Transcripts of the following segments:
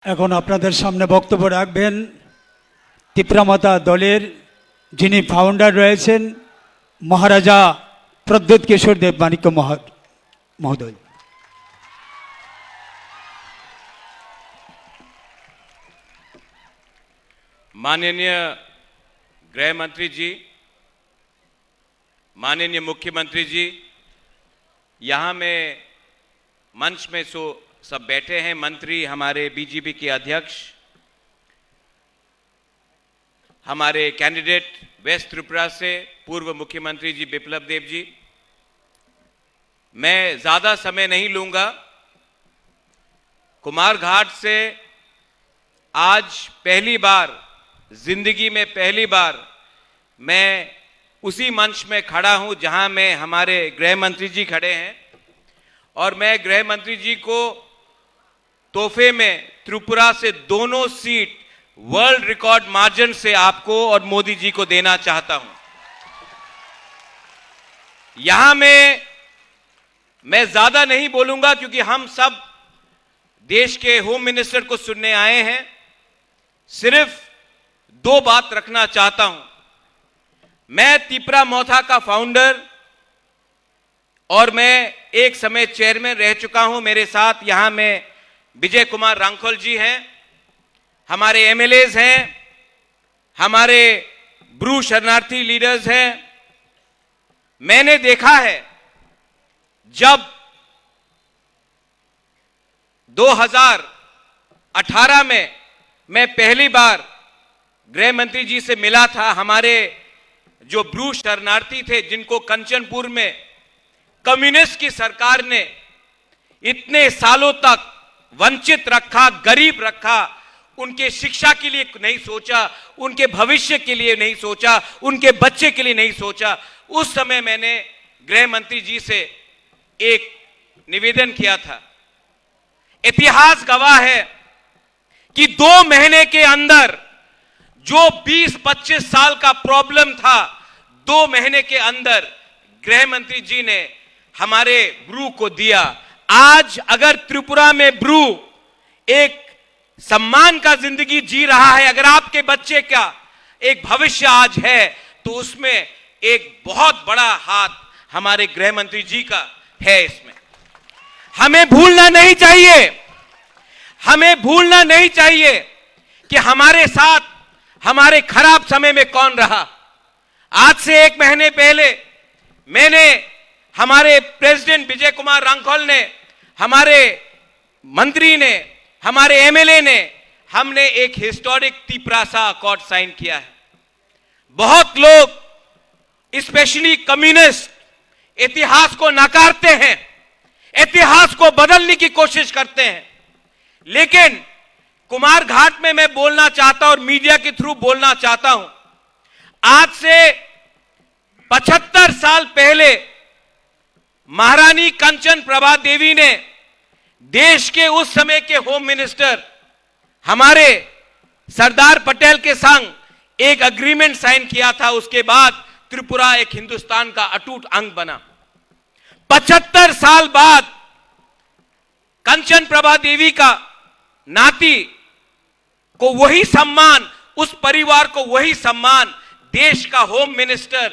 এখন আপনাদের সামনে বক্তব্য রাখবেন তিপ্রামাতা দলের যিনি ফাউন্ডার রয়েছেন মহারাজা প্রদ্যোৎ কিশোর দেব মাণিক্য মহোদয়। माननीय गृह मंत्री जी, माननीय मुख्यमंत्री जी, यहाँ में मंच में सब बैठे हैं, मंत्री, हमारे बीजेपी के अध्यक्ष, हमारे कैंडिडेट वेस्ट त्रिपुरा से पूर्व मुख्यमंत्री जी बिप्लब देव जी। मैं ज्यादा समय नहीं लूंगा। कुमारघाट से आज पहली बार जिंदगी में पहली बार मैं उसी मंच में खड़ा हूं जहां में हमारे गृह मंत्री जी खड़े हैं, और मैं गृह मंत्री जी को तोहफे में त्रिपुरा से दोनों सीट वर्ल्ड रिकॉर्ड मार्जिन से आपको और मोदी जी को देना चाहता हूं। यहां मैं ज्यादा नहीं बोलूंगा क्योंकि हम सब देश के होम मिनिस्टर को सुनने आए हैं। सिर्फ दो बात रखना चाहता हूं। मैं तिप्रा मोथा का फाउंडर और मैं एक समय चेयरमैन रह चुका हूं। मेरे साथ यहां में विजय कुमार रांखोल जी हैं, हमारे एमएलएज हैं, हमारे ब्रू शरणार्थी लीडर्स हैं। मैंने देखा है जब 2018 में मैं पहली बार गृह मंत्री जी से मिला था, हमारे जो ब्रू शरणार्थी थे जिनको कंचनपुर में कम्युनिस्ट की सरकार ने इतने सालों तक वंचित रखा, गरीब रखा, उनके शिक्षा के लिए नहीं सोचा, उनके भविष्य के लिए नहीं सोचा, उनके बच्चे के लिए नहीं सोचा। उस समय मैंने गृह मंत्री जी से एक निवेदन किया था। इतिहास गवाह है कि 2 महीने के अंदर जो 20-25 साल का प्रॉब्लम था, 2 महीने के अंदर गृह मंत्री जी ने हमारे ब्रू को दिया। आज अगर त्रिपुरा में ब्रू एक सम्मान का जिंदगी जी रहा है, अगर आपके बच्चे का एक भविष्य आज है, तो उसमें एक बहुत बड़ा हाथ हमारे गृह मंत्री जी का है। इसमें हमें भूलना नहीं चाहिए, हमें भूलना नहीं चाहिए कि हमारे साथ हमारे खराब समय में कौन रहा। आज से 1 महीने पहले मैंने, हमारे प्रेसिडेंट विजय कुमार रांखोल ने, हमारे मंत्री ने, हमारे एमएलए ने, हमने एक हिस्टोरिक तिप्रासा अकॉर्ड साइन किया है। बहुत लोग स्पेशली कम्युनिस्ट इतिहास को नकारते हैं, इतिहास को बदलने की कोशिश करते हैं, लेकिन कुमारघाट में मैं बोलना चाहता हूं और मीडिया के थ्रू बोलना चाहता हूं। आज से 75 साल पहले महारानी कंचन प्रभा देवी ने देश के उस समय के होम मिनिस्टर हमारे सरदार पटेल के संग एक एग्रीमेंट साइन किया था। उसके बाद त्रिपुरा एक हिंदुस्तान का अटूट अंग बना। 75 साल बाद कंचन प्रभा देवी का नाती को वही सम्मान, उस परिवार को वही सम्मान देश का होम मिनिस्टर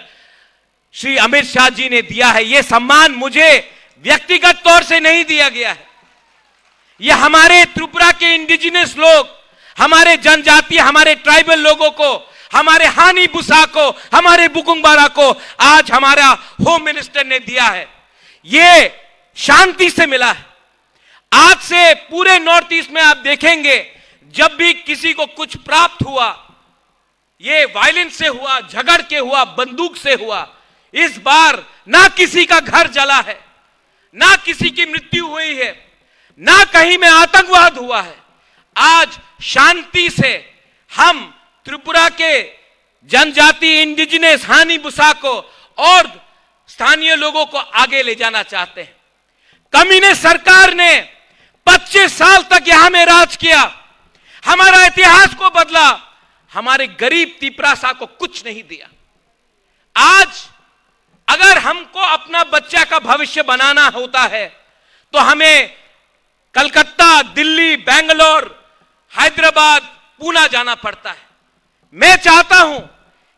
श्री अमित शाह जी ने दिया है। यह सम्मान मुझे व्यक्तिगत तौर से नहीं दिया गया है, यह हमारे त्रिपुरा के इंडिजिनस लोग, हमारे जनजातीय, हमारे ट्राइबल लोगों को, हमारे हानी बुसा को, हमारे बुकुंगबारा को आज हमारा होम मिनिस्टर ने दिया है। यह शांति से मिला है। आज से पूरे नॉर्थ ईस्ट में आप देखेंगे जब भी किसी को कुछ प्राप्त हुआ, ये वायलेंस से हुआ, झगड़ के हुआ, बंदूक से हुआ। इस बार ना किसी का घर जला है, ना किसी की मृत्यु हुई है, ना कहीं में आतंकवाद हुआ है। आज शांति से हम त्रिपुरा के जनजाति, इंडिजिनस, हानी बुसा को और स्थानीय लोगों को आगे ले जाना चाहते हैं। कम्युनिस्ट सरकार ने 25 साल तक यहां में राज किया, हमारा इतिहास को बदला, हमारे गरीब तिप्रासा को कुछ नहीं दिया। आज अगर हमको अपना बच्चा का भविष्य बनाना होता है तो हमें कलकत्ता, दिल्ली, बेंगलोर हैदराबाद, पूना जाना पड़ता है। मैं चाहता हूं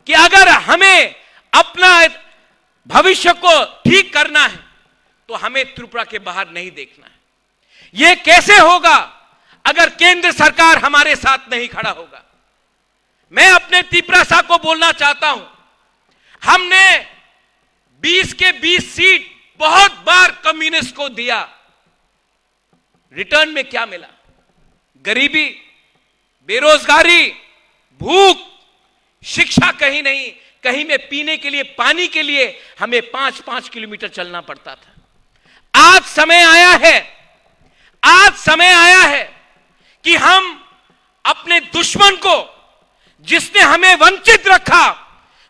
कि अगर हमें अपना भविष्य को ठीक करना है तो हमें त्रिपुरा के बाहर नहीं देखना है। यह कैसे होगा अगर केंद्र सरकार हमारे साथ नहीं खड़ा होगा। मैं अपने त्रिपुरा को बोलना चाहता हूं, हमने 20 के 20 सीट बहुत बार कम्युनिस्ट को दिया, रिटर्न में क्या मिला? गरीबी, बेरोजगारी, भूख, शिक्षा कहीं नहीं, कहीं में पीने के लिए, पानी के लिए हमें 5-5 किलोमीटर चलना पड़ता था। आज समय आया है कि हम अपने दुश्मन को, जिसने हमें वंचित रखा,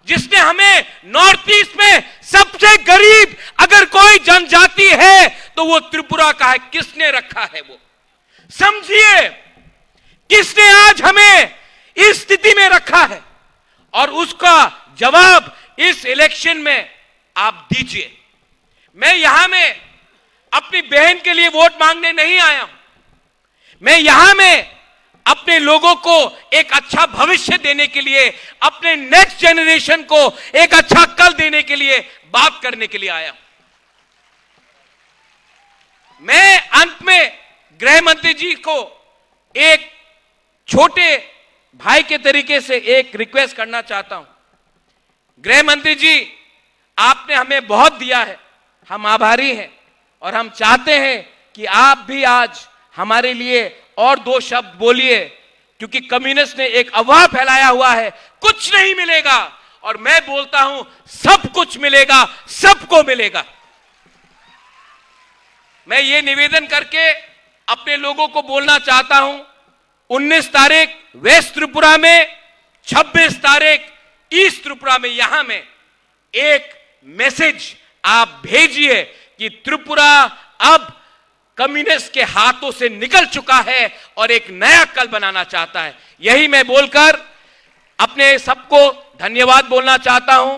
जिसने हमें नॉर्थ ईस्ट में सबसे गरीब अगर कोई जनजाति है तो वो त्रिपुरा का है। किसने रखा है? वो समझिए, किसने आज हमें इस स्थिति में रखा है और उसका जवाब इस इलेक्शन में आप दीजिए। मैं यहां में अपनी बहन के लिए वोट मांगने नहीं आया हूं। मैं यहां में अपने लोगों को एक अच्छा भविष्य देने के लिए, अपने नेक्स्ट जनरेशन को एक अच्छा कल देने के लिए बात करने के लिए आया हूं। मैं अंत में गृह मंत्री जी को एक छोटे भाई के तरीके से एक रिक्वेस्ट करना चाहता हूं। गृह मंत्री जी, आपने हमें बहुत दिया है, हम आभारी हैं और हम चाहते हैं कि आप भी आज हमारे लिए और 2 शब्द बोलिए, क्योंकि कम्युनिस्ट ने एक अफवाह फैलाया हुआ है कुछ नहीं मिलेगा, और मैं बोलता हूं सब कुछ मिलेगा, सबको मिलेगा। मैं ये निवेदन करके अपने लोगों को बोलना चाहता हूं, 19 तारीख वेस्ट त्रिपुरा में, 26 तारीख ईस्ट त्रिपुरा में, यहां में एक मैसेज आप भेजिए कि त्रिपुरा अब कम्युनिस्ट के हाथों से निकल चुका है और एक नया कल बनाना चाहता है। यही मैं बोलकर अपने सबको धन्यवाद बोलना चाहता हूं।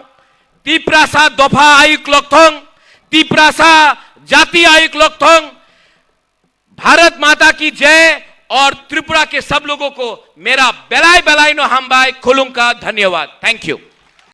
तिप्रासा दोफा आयुक लोकथोंग, तिप्रासा जाति आयुक लोकथोंग। भारत माता की जय और त्रिपुरा के सब लोगों को मेरा बेलाय बेलाय नो हमबाय खुलुंग का धन्यवाद। Thank you.